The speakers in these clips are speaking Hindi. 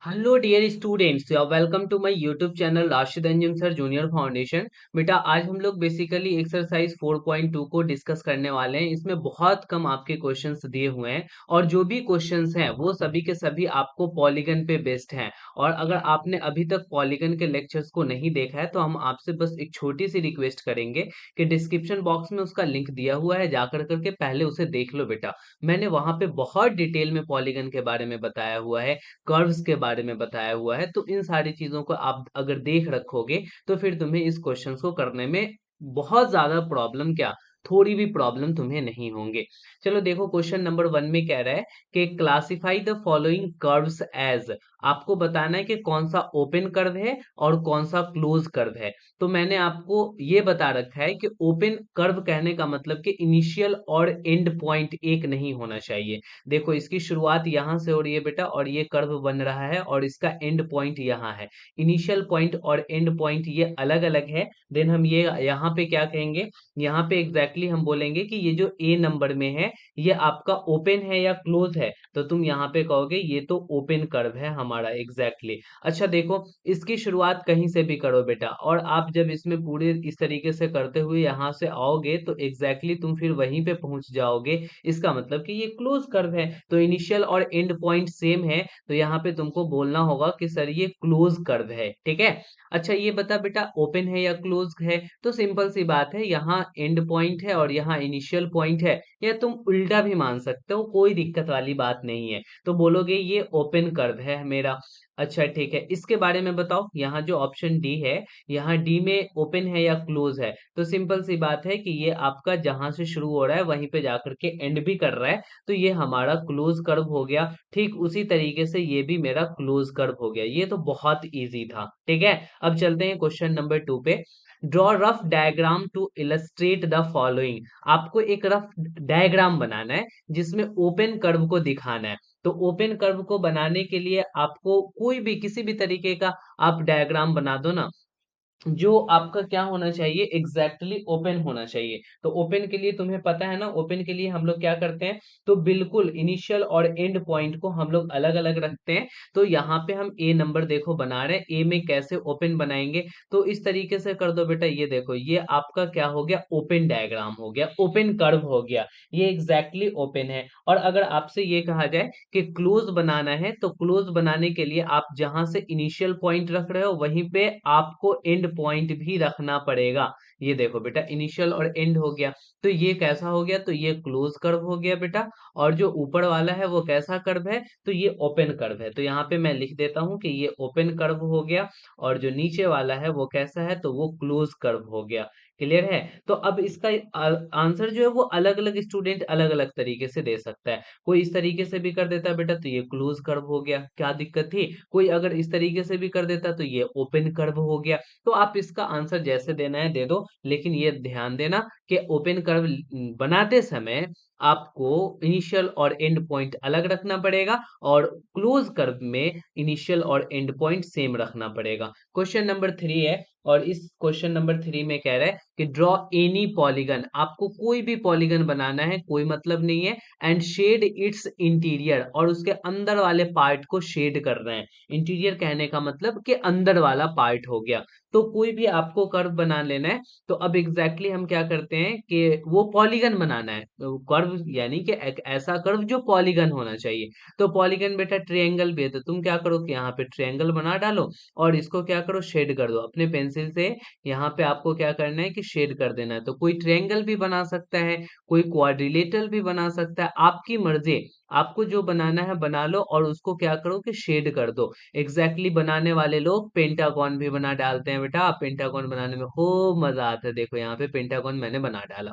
Hello dear students, welcome to my YouTube channel Rashid Anjum sir junior foundation. बेटा आज हम लोग बेसिकली एक्सरसाइज 4.2 को डिस्कस करने वाले हैं। इसमें बहुत कम आपके क्वेश्चंस दिए हुए हैं और जो भी क्वेश्चंस हैं वो सभी के सभी आपको पॉलीगन पे बेस्ड हैं। और अगर आपने अभी तक पॉलीगन के लेक्चर्स को नहीं देखा है तो हम आपसे बस एक छोटी सी रिक्वेस्ट करेंगे कि डिस्क्रिप्शन बॉक्स में उसका लिंक दिया हुआ है, जाकर करके पहले उसे देख लो बेटा। मैंने वहां पे बहुत डिटेल में पॉलीगन के बारे में बताया हुआ है, कर्व्स के बारे में बताया हुआ है। तो इन सारी चीजों को आप अगर देख रखोगे तो फिर तुम्हें इस क्वेश्चन को करने में बहुत ज्यादा प्रॉब्लम क्या, थोड़ी भी प्रॉब्लम तुम्हें नहीं होंगे। चलो देखो, क्वेश्चन नंबर 1 में कह रहा है कि classify the following curves as. आपको बताना है कि कौन सा ओपन कर्व है और कौन सा क्लोज कर्व है। तो मैंने आपको ये बता रखा है कि ओपन कर्व कहने का मतलब कि इनिशियल और एंड पॉइंट एक नहीं होना चाहिए। देखो, इसकी शुरुआत यहाँ से हो रही है बेटा और ये कर्व बन रहा है और इसका एंड पॉइंट यहाँ है। इनिशियल पॉइंट और एंड पॉइंट ये अलग अलग है। देन हम ये यहाँ पे क्या कहेंगे, यहाँ पे एग्जैक्टली हम बोलेंगे कि ये जो ए नंबर में है ये आपका ओपन है या क्लोज है। तो तुम यहाँ पे कहोगे ये तो ओपन कर्व है हमारा, एग्जैक्टली। अच्छा देखो, इसकी शुरुआत कहीं से भी करो बेटा और आप जब इसमें पूरे इस तरीके से करते हुए यहाँ से आओगे तो एग्जैक्टली तुम फिर वहीं पे पहुंच जाओगे। इसका मतलब कि ये क्लोज कर्व है, तो इनिशियल और एंड पॉइंट सेम है। तो यहाँ पे तुमको बोलना होगा कि सर ये क्लोज कर्व है, ठीक है। अच्छा ये बता बेटा, ओपन है या क्लोज है? तो सिंपल सी बात है, यहाँ एंड पॉइंट है और यहाँ इनिशियल पॉइंट है। या तुम उल्टा भी मान सकते हो, कोई दिक्कत वाली बात नहीं है। तो बोलोगे ये ओपन कर्व है मेरा। अच्छा ठीक है, इसके बारे में बताओ। यहाँ जो ऑप्शन डी है, यहाँ डी में ओपन है या क्लोज है? तो सिंपल सी बात है कि ये आपका जहां से शुरू हो रहा है वहीं पे जाकर के एंड भी कर रहा है। तो ये हमारा क्लोज कर्व हो गया। ठीक उसी तरीके से ये भी मेरा क्लोज कर्व हो गया। ये तो बहुत इजी था, ठीक है। अब चलते हैं क्वेश्चन नंबर 2 पे। Draw rough diagram to illustrate the following. आपको एक रफ डायग्राम बनाना है जिसमें ओपन कर्व को दिखाना है। तो ओपन कर्व को बनाने के लिए आपको कोई भी किसी भी तरीके का आप डायग्राम बना दो ना, जो आपका क्या होना चाहिए, एग्जैक्टली ओपन होना चाहिए। तो ओपन के लिए तुम्हें पता है ना, ओपन के लिए हम लोग क्या करते हैं, तो बिल्कुल इनिशियल और एंड पॉइंट को हम लोग अलग अलग रखते हैं। तो यहाँ पे हम ए नंबर देखो बना रहे हैं, ए में कैसे ओपन बनाएंगे। तो इस तरीके से कर दो बेटा, ये देखो ये आपका क्या हो गया, ओपन डायग्राम हो गया, ओपन कर्व हो गया। ये एग्जैक्टली ओपन है। और अगर आपसे ये कहा जाए कि क्लोज बनाना है, तो क्लोज बनाने के लिए आप जहां से इनिशियल पॉइंट रख रहे हो वहीं पे आपको एंड पॉइंट भी रखना पड़ेगा। ये देखो बेटा, इनिशियल और एंड हो गया। तो ये कैसा हो गया, तो ये क्लोज कर्व हो गया बेटा। और जो ऊपर वाला है वो कैसा कर्व है, तो ये ओपन कर्व है। तो यहाँ पे मैं लिख देता हूँ कि ये ओपन कर्व हो गया। और जो नीचे वाला है वो कैसा है, तो वो क्लोज कर्व हो गया। क्लियर है? तो अब इसका आंसर जो है वो अलग अलग स्टूडेंट अलग अलग तरीके से दे सकता है। कोई इस तरीके से भी कर देता है बेटा, तो ये क्लोज कर्व हो गया, क्या दिक्कत थी? कोई अगर इस तरीके से भी कर देता तो ये ओपन कर्व हो गया। तो आप इसका आंसर जैसे देना है दे दो, लेकिन ये ध्यान देना कि ओपन कर्व बनाते समय आपको इनिशियल और एंड पॉइंट अलग रखना पड़ेगा और क्लोज कर्व में इनिशियल और एंड पॉइंट सेम रखना पड़ेगा। क्वेश्चन नंबर 3 है और इस क्वेश्चन नंबर 3 में कह रहा है कि ड्रॉ एनी पॉलीगन। आपको कोई भी पॉलीगन बनाना है, कोई मतलब नहीं है। एंड शेड इट्स इंटीरियर, और उसके अंदर वाले पार्ट को शेड कर रहे हैं। इंटीरियर कहने का मतलब कि अंदर वाला पार्ट हो गया। तो कोई भी आपको कर्व बना लेना है। तो अब एग्जैक्टली हम क्या करते हैं कि वो पॉलीगन बनाना है, तो कर्व यानी कि एक ऐसा कर्व जो पॉलीगन होना चाहिए। तो पॉलीगन बेटा ट्रायंगल भी है, तो तुम क्या करो कि यहाँ पे ट्रायंगल बना डालो और इसको क्या करो, शेड कर दो अपने पेंसिल से। यहाँ पे आपको क्या करना है कि शेड कर देना है। तो कोई ट्रायंगल भी बना सकता है, कोई क्वाड्रिलेटरल भी बना सकता है, आपकी मर्जी। आपको जो बनाना है बना लो और उसको क्या करो कि शेड कर दो। बनाने वाले लोग पेंटागन भी बना डालते हैं बेटा। पेंटागन बनाने में खूब मजा आता है। देखो यहाँ पे पेंटागन मैंने बना डाला।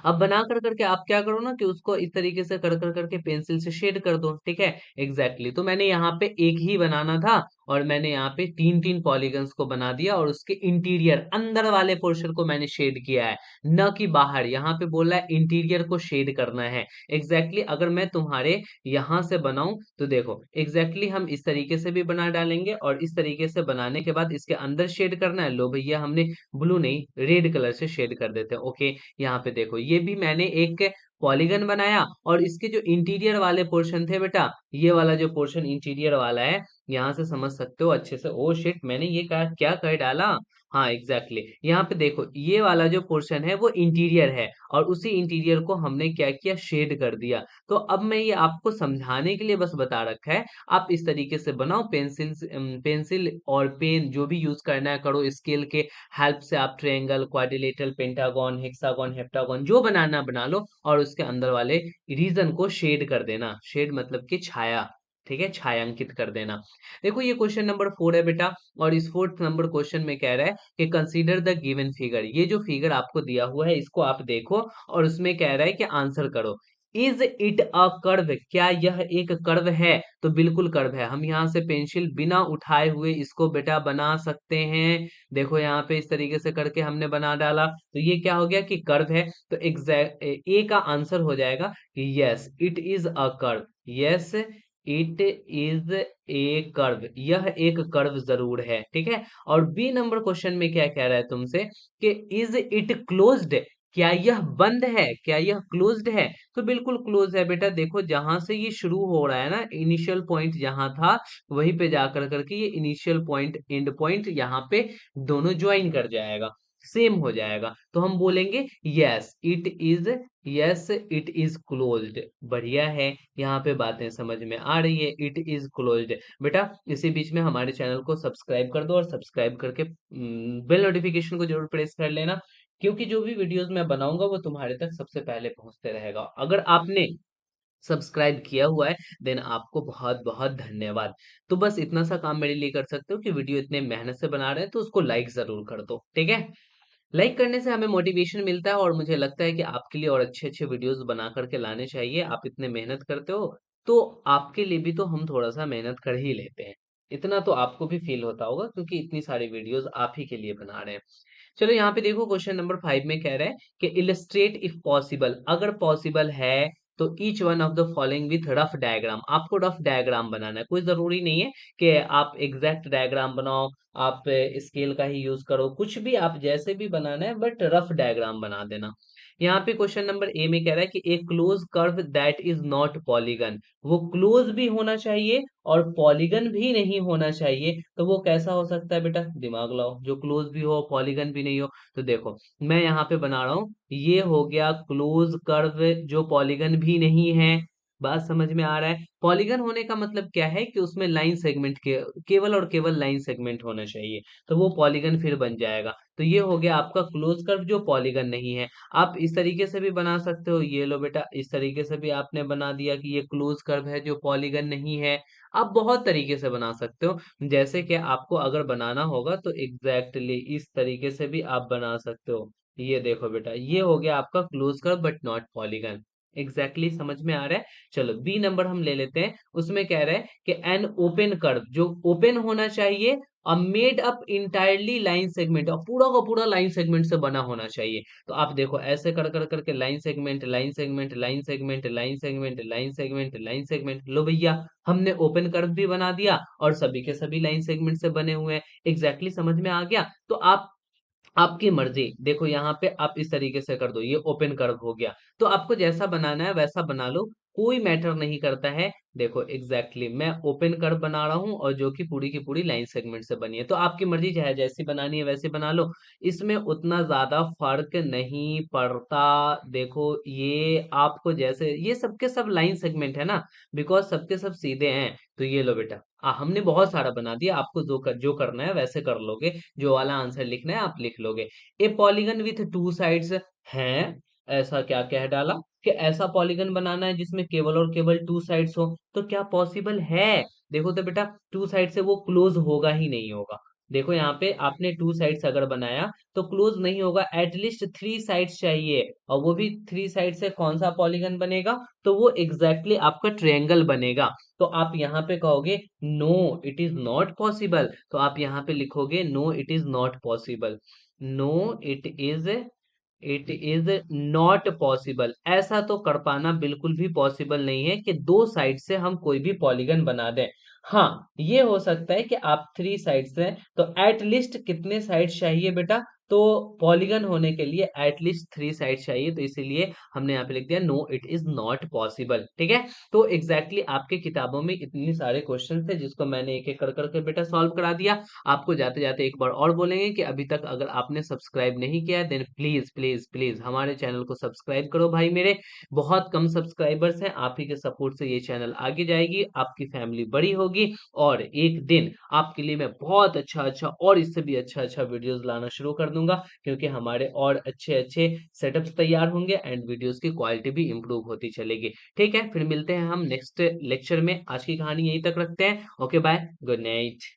अब बना कर करके आप क्या करो ना कि उसको इस तरीके से कर कर करके पेंसिल से शेड कर दो, ठीक है। तो मैंने यहाँ पे एक ही बनाना था और मैंने यहाँ पे तीन तीन पॉलीगन्स को बना दिया और उसके इंटीरियर अंदर वाले पोर्शन को मैंने शेड किया है, न कि बाहर। यहाँ पे बोला है इंटीरियर को शेड करना है। अगर मैं तुम्हारे यहाँ से बनाऊं तो देखो हम इस तरीके से भी बना डालेंगे और इस तरीके से बनाने के बाद इसके अंदर शेड करना है। लो भैया, हमने ब्लू नहीं रेड कलर से शेड कर देते हैं, ओके। यहाँ पे देखो ये भी मैंने एक पॉलीगन बनाया और इसके जो इंटीरियर वाले पोर्शन थे बेटा, ये वाला जो पोर्शन इंटीरियर वाला है यहाँ से समझ सकते हो अच्छे से। ओ शिट, मैंने ये कहा क्या कर डाला। हाँ एग्जैक्टली यहाँ पे देखो ये वाला जो पोर्शन है वो इंटीरियर है, और उसी इंटीरियर को हमने क्या किया, शेड कर दिया। तो अब मैं ये आपको समझाने के लिए बस बता रखा है, आप इस तरीके से बनाओ। पेंसिल और पेन जो भी यूज करना है करो, स्केल के हेल्प से आप triangle, quadrilateral, pentagon, hexagon, heptagon जो बनाना बना लो, और उसके अंदर वाले रीजन को शेड कर देना। शेड मतलब कि छाया, ठीक है, छायांकित कर देना। देखो ये क्वेश्चन नंबर 4 है बेटा, और इस फोर्थ नंबर क्वेश्चन में कह रहा है कि कंसीडर द गिवन फिगर। ये जो फिगर आपको दिया हुआ है इसको आप देखो, और उसमें कह रहा है कि आंसर करो। इज इट अ कर्व, क्या यह एक कर्व है? तो बिल्कुल कर्व है। हम यहाँ से पेंसिल बिना उठाए हुए इसको बेटा बना सकते हैं। देखो यहाँ पे इस तरीके से करके हमने बना डाला, तो ये क्या हो गया कि कर्व है। तो एग्जैक्ट ए का आंसर हो जाएगा कि yes it is a curve. Yes it is a curve, यह एक कर्व जरूर है, ठीक है। और बी नंबर क्वेश्चन में क्या कह रहा है तुमसे कि इज इट क्लोज्ड, क्या यह बंद है, क्या यह क्लोज्ड है? तो बिल्कुल क्लोज है बेटा। देखो जहां से ये शुरू हो रहा है ना, इनिशियल पॉइंट जहां था वहीं पे जाकर करके ये इनिशियल पॉइंट एंड पॉइंट यहाँ पे दोनों ज्वाइन कर जाएगा, सेम हो जाएगा। तो हम बोलेंगे yes it is, yes it is closed. बढ़िया है, यहाँ पे बातें समझ में आ रही है। It is closed. बेटा इसी बीच में हमारे चैनल को सब्सक्राइब कर दो, और सब्सक्राइब करके बेल नोटिफिकेशन को जरूर प्रेस कर लेना, क्योंकि जो भी वीडियोस मैं बनाऊंगा वो तुम्हारे तक सबसे पहले पहुंचते रहेगा। अगर आपने सब्सक्राइब किया हुआ है देन आपको बहुत बहुत धन्यवाद। तो बस इतना सा काम मेरे लिए कर सकते हो कि वीडियो इतने मेहनत से बना रहे हैं तो उसको लाइक जरूर कर दो, ठीक है। लाइक करने से हमें मोटिवेशन मिलता है, और मुझे लगता है कि आपके लिए और अच्छे अच्छे वीडियोस बना करके लाने चाहिए। आप इतने मेहनत करते हो, तो आपके लिए भी तो हम थोड़ा सा मेहनत कर ही लेते हैं। इतना तो आपको भी फील होता होगा, क्योंकि इतनी सारी वीडियोस आप ही के लिए बना रहे हैं। चलो यहाँ पे देखो क्वेश्चन नंबर 5 में कह रहा है कि इलस्ट्रेट इफ पॉसिबल, अगर पॉसिबल है तो each one of the following with rough diagram. आपको रफ डायग्राम बनाना है, कोई जरूरी नहीं है कि आप एग्जैक्ट डायग्राम बनाओ, आप स्केल का ही यूज करो, कुछ भी आप जैसे भी बनाना है, बट रफ डायग्राम बना देना। यहाँ पे क्वेश्चन नंबर ए में कह रहा है कि a close curve that is not polygon. वो क्लोज भी होना चाहिए और पॉलीगन भी नहीं होना चाहिए। तो वो कैसा हो सकता है बेटा, दिमाग लाओ, जो क्लोज भी हो पॉलीगन भी नहीं हो। तो देखो मैं यहाँ पे बना रहा हूँ, ये हो गया क्लोज कर्व जो पॉलीगन भी नहीं है। बात समझ में आ रहा है? पॉलीगन होने का मतलब क्या है कि उसमें लाइन सेगमेंट के केवल और केवल लाइन सेगमेंट होना चाहिए, तो वो पॉलीगन फिर बन जाएगा। तो ये हो गया आपका क्लोज कर्व जो पॉलीगन नहीं है। आप इस तरीके से भी बना सकते हो, ये लो बेटा, इस तरीके से भी आपने बना दिया कि ये क्लोज कर्व है जो पॉलीगन नहीं है। आप बहुत तरीके से बना सकते हो, जैसे कि आपको अगर बनाना होगा तो एग्जैक्टली इस तरीके से भी आप बना सकते हो। ये देखो बेटा, ये हो गया आपका close curve but not polygon. Exactly समझ में आ रहा है? चलो बी नंबर हम ले लेते हैं। उसमें कह रहा है कि एन ओपन कर्व जो ओपन होना चाहिए, और made up entirely line segment, और पूरा का पूरा लाइन सेगमेंट से बना होना चाहिए। तो आप देखो ऐसे कर कर करके line segment, line segment, line segment, line segment, line segment, line segment, लो भैया हमने ओपन कर्व भी बना दिया, और सभी के सभी लाइन सेगमेंट से बने हुए हैं। एग्जैक्टली समझ में आ गया? तो आप आपकी मर्जी। देखो यहाँ पे आप इस तरीके से कर दो, ये ओपन कर्व हो गया। तो आपको जैसा बनाना है वैसा बना लो, कोई मैटर नहीं करता है। देखो मैं ओपन कर्व बना रहा हूँ, और जो कि पूरी की पूरी लाइन सेगमेंट से बनी है। तो आपकी मर्जी, चाहे जैसी बनानी है वैसी बना लो, इसमें उतना ज्यादा फर्क नहीं पड़ता। देखो ये आपको जैसे, ये सबके सब लाइन सेगमेंट है ना, बिकॉज सबके सब सीधे हैं। तो ये लो बेटा, हमने बहुत सारा बना दिया, आपको जो करना है वैसे कर लोगे, जो वाला आंसर लिखना है आप लिख लोगे। ए पॉलीगन विथ टू साइड्स है, ऐसा क्या कह डाला कि ऐसा पॉलीगन बनाना है जिसमें केवल और केवल टू साइड्स हो। तो क्या पॉसिबल है? देखो तो बेटा, टू साइड से वो क्लोज होगा ही नहीं होगा। देखो यहाँ पे आपने टू साइड्स अगर बनाया तो क्लोज नहीं होगा, एटलीस्ट थ्री साइड्स चाहिए, और वो भी थ्री साइड से कौन सा पॉलीगन बनेगा? तो वो एग्जैक्टली आपका ट्रायंगल बनेगा। तो आप यहाँ पे कहोगे no it is not possible, तो आप यहाँ पे लिखोगे no it is not possible. No it is not possible. ऐसा तो कर पाना बिल्कुल भी पॉसिबल नहीं है कि दो साइड से हम कोई भी पॉलीगन बना दें। हाँ ये हो सकता है कि आप थ्री साइड से, तो एट लीस्ट कितने साइड चाहिए बेटा? तो पॉलीगन होने के लिए एटलीस्ट 3 साइड चाहिए, तो इसीलिए हमने यहाँ पे लिख दिया no it is not possible. ठीक है, तो एग्जैक्टली आपके किताबों में इतने सारे क्वेश्चन थे जिसको मैंने एक एक कर करके बेटा सॉल्व करा दिया। आपको जाते जाते एक बार और बोलेंगे कि अभी तक अगर आपने सब्सक्राइब नहीं किया है देन प्लीज प्लीज प्लीज हमारे चैनल को सब्सक्राइब करो भाई मेरे। बहुत कम सब्सक्राइबर्स हैं, आप ही के सपोर्ट से ये चैनल आगे जाएगी, आपकी फैमिली बड़ी होगी, और एक दिन आपके लिए मैं बहुत अच्छा अच्छा और इससे भी अच्छा अच्छा वीडियोस लाना शुरू कर दूंगा, क्योंकि हमारे और अच्छे अच्छे सेटअप्स तैयार होंगे एंड वीडियोस की क्वालिटी भी इंप्रूव होती चलेगी। ठीक है, फिर मिलते हैं हम नेक्स्ट लेक्चर में। आज की कहानी यहीं तक रखते हैं। Okay bye, good night.